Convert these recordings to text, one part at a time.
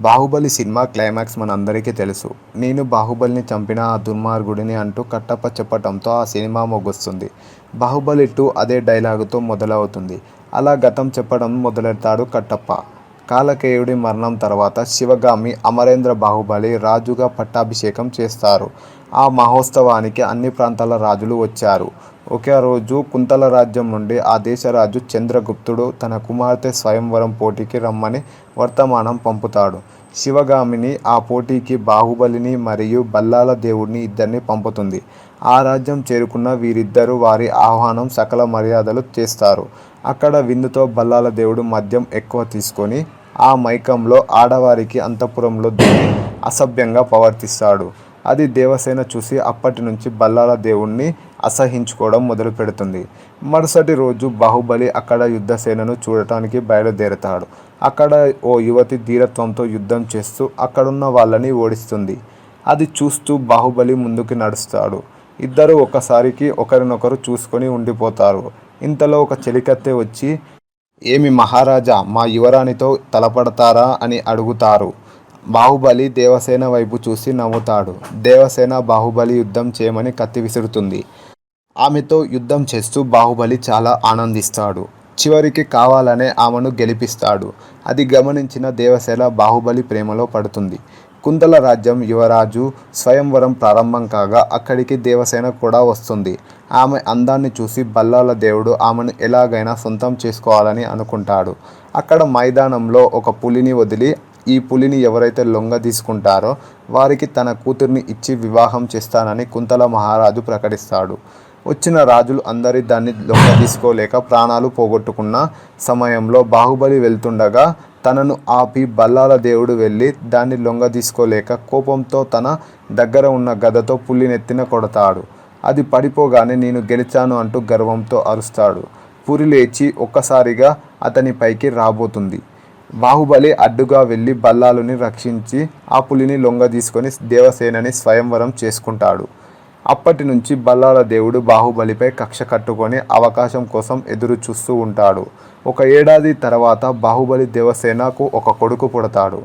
Baahubali cinema climax మనందరికీ తెలుసు. నేను బాహుబలిని చంపిన ఆ దుర్మార్గుడిని అంటూ కట్టప్ప చెప్పటంతో ఆ సినిమా ముగుస్తుంది. బాహుబలి 2 అదే డైలాగుతో మొదలవుతుంది. అలా గతం చెప్పడం మొదలెడతాడు కట్టప్ప. కాలకేయుడి మరణం తర్వాత శివగామి అమరేంద్ర బాహుబలి రాజుగా పట్టాభిషేకం చేస్తారు. ఆ మహోత్సవానికి అన్ని ప్రాంతాల రాజులు వచ్చారు. ఒకే రోజు కుంతల రాజ్యం నుండి ఆ దేశరాజు చంద్రగుప్తుడు తన కుమార్తె స్వయంవరం పోటీకి రమ్మని వర్తమానం పంపుతాడు. శివగామిని ఆ పోటీకి బాహుబలిని మరియు బల్లాల దేవుడిని ఇద్దరిని పంపుతుంది. ఆ రాజ్యం చేరుకున్న వీరిద్దరూ వారి ఆహ్వానం సకల మర్యాదలు చేస్తారు. అక్కడ విందుతో బల్లాల దేవుడు మద్యం ఎక్కువ తీసుకొని ఆ మైకంలో ఆడవారికి అంతఃపురంలో దూరి అసభ్యంగా ప్రవర్తిస్తాడు. అది దేవసేన చూసి అప్పటి నుంచి బల్లాల దేవుణ్ణి అసహ్యించుకోవడం మొదలుపెడుతుంది. మరుసటి రోజు బాహుబలి అక్కడ యుద్ధసేనను చూడటానికి బయలుదేరతాడు. అక్కడ ఓ యువతి ధీరత్వంతో యుద్ధం చేస్తూ అక్కడున్న వాళ్ళని ఓడిస్తుంది. అది చూస్తూ బాహుబలి ముందుకు నడుస్తాడు. ఇద్దరు ఒకసారికి ఒకరినొకరు చూసుకొని ఉండిపోతారు. ఇంతలో ఒక చెలికత్తె వచ్చి, "ఏమి మహారాజా, మా యువరాణితో తలపడతారా" అని అడుగుతారు. బాహుబలి దేవసేన వైపు చూసి నవ్వుతాడు. దేవసేన బాహుబలి యుద్ధం చేయమని కత్తి విసురుతుంది. ఆమెతో యుద్ధం చేస్తూ బాహుబలి చాలా ఆనందిస్తాడు. చివరికి కావాలనే ఆమెను గెలిపిస్తాడు. అది గమనించిన దేవసేన బాహుబలి ప్రేమలో పడుతుంది. కుంతల రాజ్యం యువరాజు స్వయంవరం ప్రారంభం కాగా అక్కడికి దేవసేన కూడా వస్తుంది. ఆమె అందాన్ని చూసి బల్లాల దేవుడు ఆమెను ఎలాగైనా సొంతం చేసుకోవాలని అనుకుంటాడు. అక్కడ మైదానంలో ఒక పులిని వదిలి, ఈ పులిని ఎవరైతే లొంగ తీసుకుంటారో వారికి తన కూతుర్ని ఇచ్చి వివాహం చేస్తానని కుంతల మహారాజు ప్రకటిస్తాడు. వచ్చిన రాజులు అందరి దాన్ని లొంగ తీసుకోలేక ప్రాణాలు పోగొట్టుకున్న సమయంలో బాహుబలి వెళ్తుండగా తనను ఆపి బల్లాల దేవుడు వెళ్ళి దాన్ని లొంగ తీసుకోలేక కోపంతో తన దగ్గర ఉన్న గదతో పులినెత్తిన కొడతాడు. అది పడిపోగానే నేను గెలిచాను అంటూ గర్వంతో అరుస్తాడు. పులి లేచి ఒక్కసారిగా అతని పైకి రాబోతుంది. బాహుబలి అడ్డుగా వెళ్ళి బల్లాలుని రక్షించి ఆ పులిని లొంగ తీసుకొని దేవసేనని స్వయంవరం చేసుకుంటాడు. అప్పటి నుంచి బల్లాల దేవుడు బాహుబలిపై కక్ష కట్టుకొని అవకాశం కోసం ఎదురు చూస్తూ ఉంటాడు. 1 ఏడాది తర్వాత బాహుబలి దేవసేనకు ఒక కొడుకు పుడతాడు.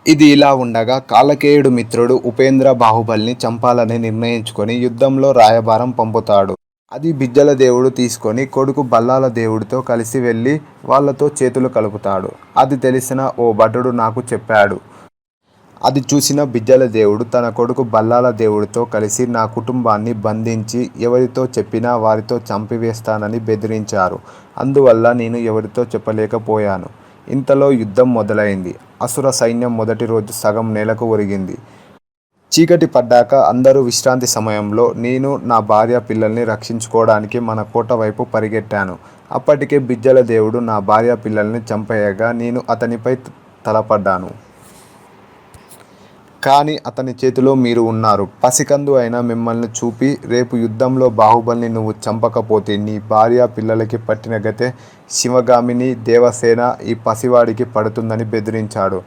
ఇది ఇలా ఉండగా కాలకేయుడు మిత్రుడు ఉపేంద్ర బాహుబలిని చంపాలని నిర్ణయించుకొని యుద్ధంలో రాయబారం పంపుతాడు. అది బిజ్జల దేవుడు తీసుకొని కొడుకు బల్లాల దేవుడితో కలిసి వెళ్ళి వాళ్ళతో చేతులు కలుపుతాడు. అది తెలిసిన ఓ భటుడు నాకు చెప్పాడు. అది చూసిన బిజ్జల దేవుడు తన కొడుకు బల్లాల దేవుడితో కలిసి నా కుటుంబాన్ని బంధించి ఎవరితో చెప్పినా వారితో చంపివేస్తానని బెదిరించారు. అందువల్ల నేను ఎవరితో చెప్పలేకపోయాను. ఇంతలో యుద్ధం మొదలైంది. అసుర సైన్యం మొదటి రోజు సగం నేలకు ఒరిగింది. చీకటి పడ్డాక అందరూ విశ్రాంతి సమయంలో నేను నా భార్య పిల్లల్ని రక్షించుకోవడానికి మన కోట వైపు పరిగెట్టాను. అప్పటికే బిజ్జల దేవుడు నా భార్య పిల్లల్ని చంపేయగా నేను అతనిపై తలపడ్డాను. కానీ అతని చేతిలో మీరు ఉన్నారు. పసికందు అయిన మిమ్మల్ని చూపి రేపు యుద్ధంలో బాహుబలిని నువ్వు చంపకపోతే నీ భార్య పిల్లలకి పట్టిన గతే శివగామిని దేవసేన ఈ పసివాడికి పడుతుందని బెదిరించాడు.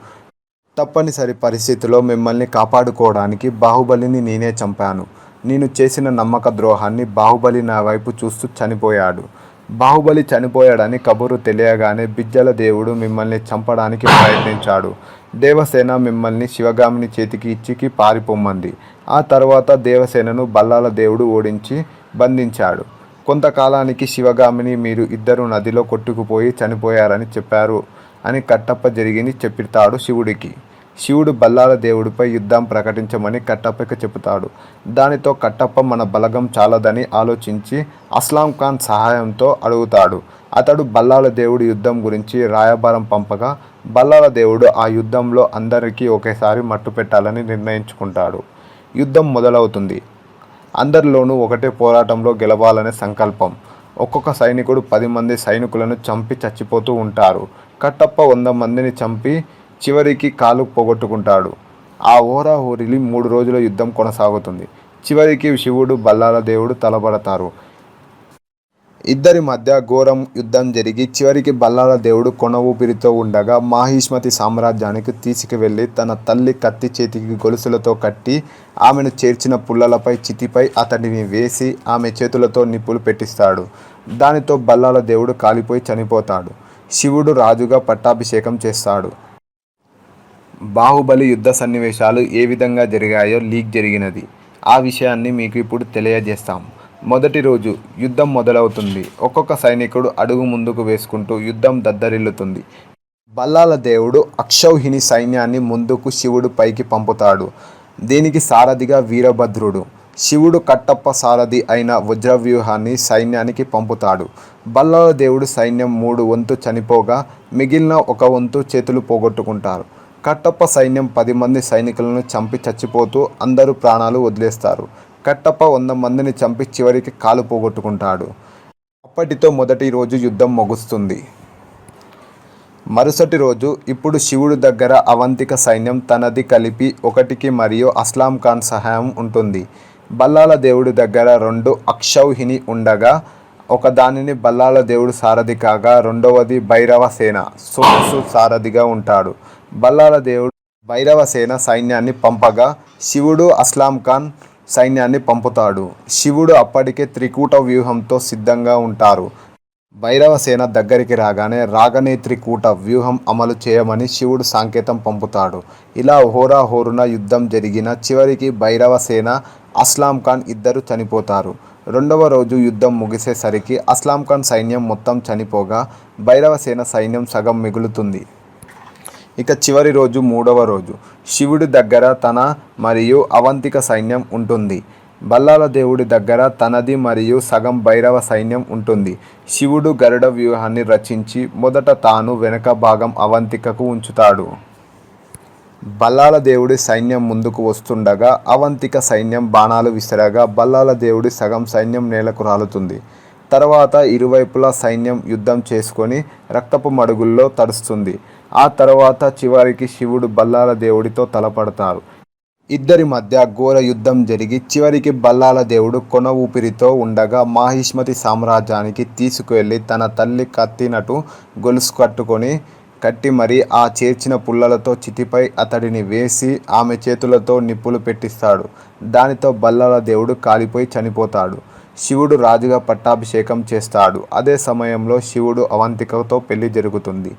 తప్పనిసరి పరిస్థితిలో మిమ్మల్ని కాపాడుకోవడానికి బాహుబలిని నేనే చంపాను. నేను చేసిన నమ్మక ద్రోహాన్ని బాహుబలి నా వైపు చూస్తూ చనిపోయాడు. బాహుబలి చనిపోయాడని కబురు తెలియగానే బిజ్జల దేవుడు మిమ్మల్ని చంపడానికి ప్రయత్నించాడు. దేవసేన మిమ్మల్ని శివగామిని చేతికి ఇచ్చికి పారిపోమ్మంది. ఆ తర్వాత దేవసేనను బల్లాల దేవుడు ఓడించి బంధించాడు. కొంతకాలానికి శివగామిని మీరు ఇద్దరు నదిలో కొట్టుకుపోయి చనిపోయారని చెప్పారు అని కట్టప్ప జరిగింది చెప్తాడు శివుడికి. శివుడు బల్లాల దేవుడిపై యుద్ధం ప్రకటించమని కట్టప్పకి చెబుతాడు. దానితో కట్టప్ప మన బలగం చాలదని ఆలోచించి అస్లాం ఖాన్ సహాయంతో అడుగుతాడు. అతడు బల్లాల దేవుడి యుద్ధం గురించి రాయబారం పంపగా బల్లాల దేవుడు ఆ యుద్ధంలో అందరికీ ఒకేసారి మట్టు పెట్టాలని నిర్ణయించుకుంటాడు. యుద్ధం మొదలవుతుంది. అందరిలోనూ ఒకటే పోరాటంలో గెలవాలనే సంకల్పం. ఒక్కొక్క సైనికుడు 10 మంది సైనికులను చంపి చచ్చిపోతూ ఉంటారు. కట్టప్ప 100 మందిని చంపి చివరికి కాలు పోగొట్టుకుంటాడు. ఆ హోరాహోరీలి 3 రోజుల యుద్ధం కొనసాగుతుంది. చివరికి శివుడు బల్లాల దేవుడు తలపడతారు. ఇద్దరి మధ్య ఘోరం యుద్ధం జరిగి చివరికి బల్లాల దేవుడు కొన ఊపిరితో ఉండగా మాహిష్మతి సామ్రాజ్యానికి తీసుకువెళ్ళి తన తల్లి కత్తి చేతికి గొలుసులతో కట్టి ఆమెను చేర్చిన పుల్లలపై చితిపై అతడిని వేసి ఆమె చేతులతో నిప్పులు పెట్టిస్తాడు. దానితో బల్లాల దేవుడు కాలిపోయి చనిపోతాడు. శివుడు రాజుగా పట్టాభిషేకం చేస్తాడు. బాహుబలి యుద్ధ సన్నివేశాలు ఏ విధంగా జరిగాయో లీక్ జరిగినది. ఆ విషయాన్ని మీకు ఇప్పుడు తెలియజేస్తాం. మొదటి రోజు యుద్ధం మొదలవుతుంది. ఒక్కొక్క సైనికుడు అడుగు ముందుకు వేసుకుంటూ యుద్ధం దద్దరిల్లుతుంది. బల్లాల దేవుడు అక్షౌహిణి సైన్యాన్ని ముందుకు శివుడు పైకి పంపుతాడు. దీనికి సారథిగా వీరభద్రుడు. శివుడు కట్టప్ప సారథి అయిన వజ్రవ్యూహాన్ని సైన్యానికి పంపుతాడు. బల్లాల దేవుడు సైన్యం 3 వంతు చనిపోగా మిగిలిన 1 వంతు చేతులు పోగొట్టుకుంటారు. కట్టప్ప సైన్యం 10 మంది సైనికులను చంపి చచ్చిపోతూ అందరూ ప్రాణాలు వదిలేస్తారు. కట్టప్ప 100 మందిని చంపి చివరికి కాలు పోగొట్టుకుంటాడు. అప్పటితో మొదటి రోజు యుద్ధం ముగుస్తుంది. మరుసటి రోజు ఇప్పుడు శివుడు దగ్గర అవంతిక సైన్యం తనది కలిపి 1కి మరియు అస్లాం ఖాన్ సహాయం ఉంటుంది. బల్లాల దేవుడి దగ్గర 2 అక్షౌహిణి ఉండగా ఒకదానిని బల్లాల దేవుడు సారథి కాగా రెండవది భైరవసేన సోమసు సారథిగా ఉంటాడు. బల్లాల దేవుడు భైరవసేన సైన్యాన్ని పంపగా శివుడు అస్లాం ఖాన్ సైన్యాన్ని పంపుతాడు. శివుడు అప్పటికే త్రికూట వ్యూహంతో సిద్ధంగా ఉంటారు. భైరవసేన దగ్గరికి రాగానే రాగనేత్రికూట వ్యూహం అమలు చేయమని శివుడు సంకేతం పంపుతాడు. ఇలా హోరాహోరున యుద్ధం జరిగిన చివరికి భైరవసేన అస్లాం ఖాన్ ఇద్దరు చనిపోతారు. రెండవ రోజు యుద్ధం ముగిసేసరికి అస్లాం ఖాన్ సైన్యం మొత్తం చనిపోగా భైరవసేన సైన్యం సగం మిగులుతుంది. ఇక చివరి రోజు 3వ రోజు శివుడి దగ్గర తన మరియు అవంతిక సైన్యం ఉంటుంది. బల్లాల దేవుడి దగ్గర తనది మరియు సగం భైరవ సైన్యం ఉంటుంది. శివుడు గరుడ వ్యూహాన్ని రచించి మొదట తాను వెనక భాగం అవంతికకు ఉంచుతాడు. బల్లాల దేవుడి సైన్యం ముందుకు వస్తుండగా అవంతిక సైన్యం బాణాలు విసరగా బల్లాల దేవుడి సగం సైన్యం నేలకు రాలుతుంది. తర్వాత ఇరువైపులా సైన్యం యుద్ధం చేసుకొని రక్తపు మడుగుల్లో తడుస్తుంది. ఆ తర్వాత చివరికి శివుడు బల్లాల దేవుడితో తలపడతారు. ఇద్దరి మధ్య ఘోర యుద్ధం జరిగి చివరికి బల్లాల దేవుడు కొన ఊపిరితో ఉండగా మాహిష్మతి సామ్రాజ్యానికి తీసుకువెళ్ళి తన తల్లి కత్తినటు గొలుసు కట్టి మరి ఆ చేర్చిన పుల్లలతో చితిపై అతడిని వేసి ఆమె చేతులతో నిప్పులు పెట్టిస్తాడు. దానితో బల్లాల దేవుడు కాలిపోయి చనిపోతాడు. శివుడు రాజుగా పట్టాభిషేకం చేస్తాడు. అదే సమయంలో శివుడు అవంతికతో పెళ్లి జరుగుతుంది.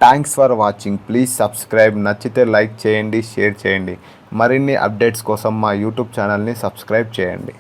Thanks for watching. Please subscribe. నచ్చితే లైక్ చేయండి, షేర్ చేయండి. మరిన్ని అప్డేట్స్ కోసం మా యూట్యూబ్ ఛానల్ని సబ్స్క్రైబ్ చేయండి.